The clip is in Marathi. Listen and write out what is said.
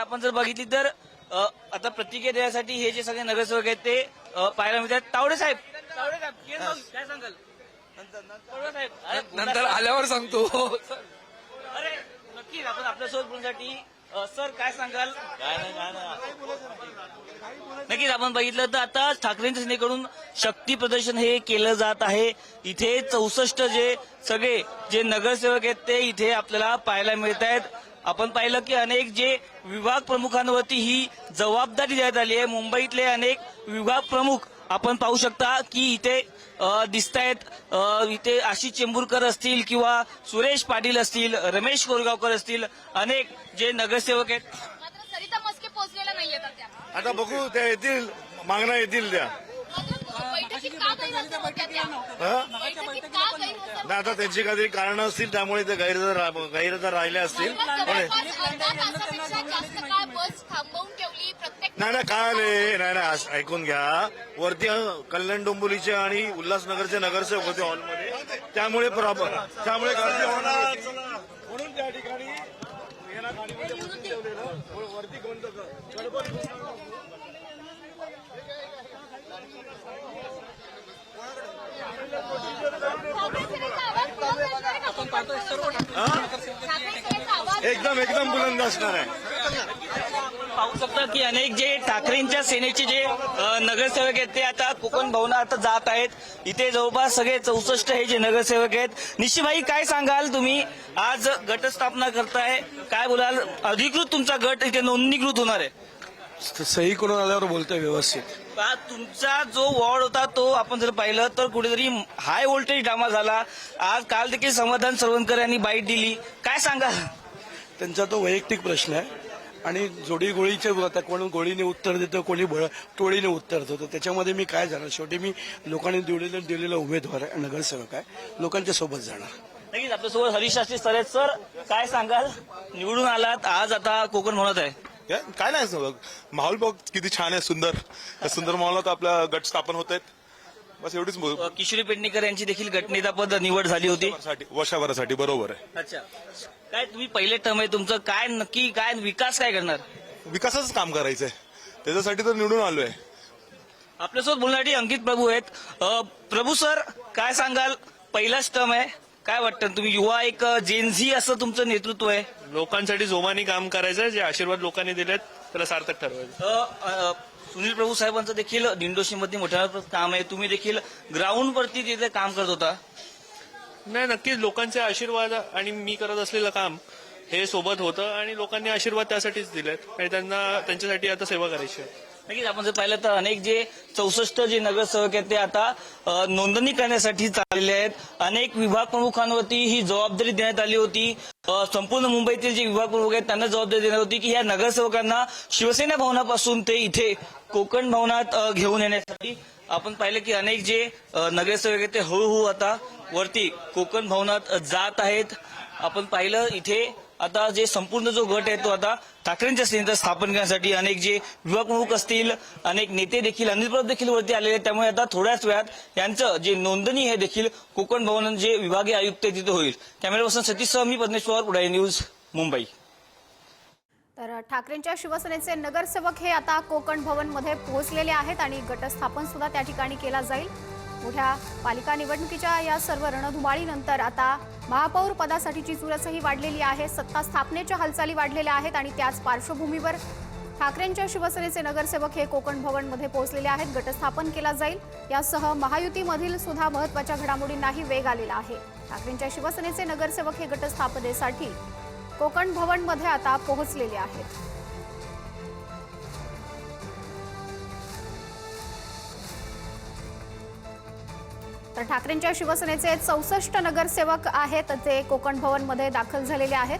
आपण जर बघितली तर आता प्रतिक्रिया देण्यासाठी हे जे सगळे नगरसेवक आहेत ते पाहायला मिळतात. तावडे साहेब काय सांगाल? तावडे साहेब, नंतर आल्यावर सांगतो. अरे नक्कीच आपण आपल्यासोबत बोलण्यासाठी सर काय सांगाल? काय नक्कीच आपण बघितलं तर आता ठाकरेंच्या सेनेकडून शक्ती प्रदर्शन हे केलं जात आहे. इथे 64 जे सगळे जे नगरसेवक आहेत ते इथे आपल्याला पाहायला मिळत आहेत. आपण पाहिलं की अनेक जे विभाग प्रमुखांवरती ही जबाबदारी देण्यात आली आहे. मुंबईतले अनेक विभाग प्रमुख आपण पाहू शकता की इथे दिसतायत. इथे आशिष चेंबूरकर असतील किंवा सुरेश पाटील असतील, रमेश कोरगावकर असतील, अनेक जे नगरसेवक आहेत. मात्र सरिता मस्के पोहोचलेल्या नाहीयेत अद्याप. आता बघू त्या येतील, मागण्या येतील त्या. बैठकीत का गैरहजर होत्या त्या? बैठकीत का गैरहजर नाही, आता त्यांची काहीतरी कारणं असतील त्यामुळे ते गैरहजर राहिले असतील. बस थांबवून ठेवली प्रत्येक. नाही काय नाही ऐकून घ्या. वरती कल्याण डोंबिवलीचे आणि उल्हासनगरचे नगरसेवक होते हॉलमध्ये, त्यामुळे त्यामुळे गर्दी होणार म्हणून त्या ठिकाणी गाडीमध्ये ठेवलेलं वरती गडबड. एकदम बुलंद असणार आहे. पाहू शकता की अनेक जे ठाकरेंच्या सेनेचे जे नगरसेवक आहेत ते आता कोकण भवनात जात आहेत. इथे जवळपास सगळे 64 हे जे नगरसेवक आहेत. निश्चितभाई काय सांगाल? तुम्ही आज गटस्थापना करताय, काय बोलाल? अधिकृत तुमचा गट इथे नोंदणीकृत होणार आहे. सही करून आल्यावर बोलतोय व्यवस्थित. तुमचा जो वॉर्ड होता तो आपण जर पाहिलं तर कुठेतरी हाय व्होल्टेज ड्रामा झाला. आज काल देखील समाधान सरवणकर यांनी बाईट दिली, काय सांगाल? त्यांचा तो वैयक्तिक प्रश्न आहे आणि जोडी गोळीचे आता कोण गोळीने उत्तर देतं, कोणी टोळीने उत्तर देतं, त्याच्यामध्ये मी काय जाणार? शेवटी मी लोकांनी दिलेला उमेदवार आहे, नगरसेवक आहे, लोकांच्या सोबत जाणार. नक्कीच आपल्यासोबत हरीश शास्त्री सर आहेत. सर काय सांगाल? निवडून आलात, आज आता कोकण भवनात आहे. काय नाही, माहोल बघ किती छान आहे, सुंदर माहोलात आपल्या गट स्थापन होत आहेत. बस एवढीच किशोरी पेडणेकर यांची देखील गटनेतापद निवड झाली होती वर्षाभरासाठी. बरोबर आहे. अच्छा, काय तुम्ही पहिले टर्म आहे तुमचं, काय नक्की काय विकास काय करणार? विकासाचं काम करायचंय, त्याच्यासाठी तर निवडून आलोय. आपल्यासोबत बोलण्यासाठी अंकित प्रभू आहेत. प्रभू सर काय सांगाल? पहिलाच टर्म आहे, काय वाटतं? तुम्ही युवा एक जेनझी असं तुमचं नेतृत्व आहे. लोकांसाठी जोमाने काम करायचं, जे आशीर्वाद लोकांनी दिलेत त्याला सार्थक ठरवायचं. सुनील प्रभू साहेबांचं देखील दिंडोशीमध्ये मोठ्या काम आहे. तुम्ही देखील ग्राउंडवरती तिथे काम करत होता. नाही, नक्कीच लोकांचे आशीर्वाद आणि मी करत असलेलं काम हे सोबत होतं आणि लोकांनी आशीर्वाद त्यासाठीच दिलेत आणि त्यांच्यासाठी आता सेवा करायची आहे. नक्कीच आपण जर पाहिलं तर अनेक जे 64 जे नगरसेवक आहेत ते आता नोंदणी करण्यासाठी चाललेले आहेत. अनेक विभाग प्रमुखांवरती ही जबाबदारी देण्यात आली होती. संपूर्ण मुंबईतील जे विभाग प्रमुख आहेत त्यांना जबाबदारी देण्यात होती की या नगरसेवकांना शिवसेना भवनापासून ते इथे कोकण भवनात घेऊन येण्यासाठी. आपण पाहिलं की अनेक जे नगरसेवक आहेत ते हळूहळू आता वरती कोकण भवनात जात आहेत. आपण पाहिलं इथे आता जे संपूर्ण जो गट आहे तो आता ठाकरेंच्या सेनेचं स्थापन करण्यासाठी अनेक जे विभाग प्रमुख असतील, अनेक नेते देखील, अनिल परब देखील वरती आलेले आहेत. त्यामुळे आता थोड्याच वेळात यांचं जे नोंदणी हे देखील कोकण भवन जे विभागीय आयुक्त तिथे होईल. कॅमेरा पर्सन सतीशसह मी पद्मेश्वर, पुढारी न्यूज, मुंबई. तर ठाकरेंच्या शिवसेनेचे नगरसेवक हे आता कोकण भवन मध्ये पोहोचलेले आहेत आणि गटस्थापन सुद्धा त्या ठिकाणी केला जाईल. मोठ्या पालिका निवडणुकीच्या या सर्व रणधुमाळीनंतर आता महापौर पदासाठीची चुरसही वाढलेली आहे. सत्ता स्थापनेच्या हालचाली वाढलेल्या आहेत आणि त्याच पार्श्वभूमीवर ठाकरेंच्या शिवसेनेचे नगरसेवक हे कोकण भवन मध्ये पोहोचलेले आहेत. गटस्थापन केला जाईल. यासह महायुतीमधील सुद्धा महत्त्वाच्या घडामोडींनाही वेग आलेला आहे. ठाकरेंच्या शिवसेनेचे नगरसेवक हे गटस्थापनेसाठी कोकण भवन मध्ये आता पोहोचलेले आहेत. तर ठाकरेंच्या शिवसेनेचे 64 नगरसेवक आहेत ते कोकण भवन मध्ये दाखल झालेले आहेत.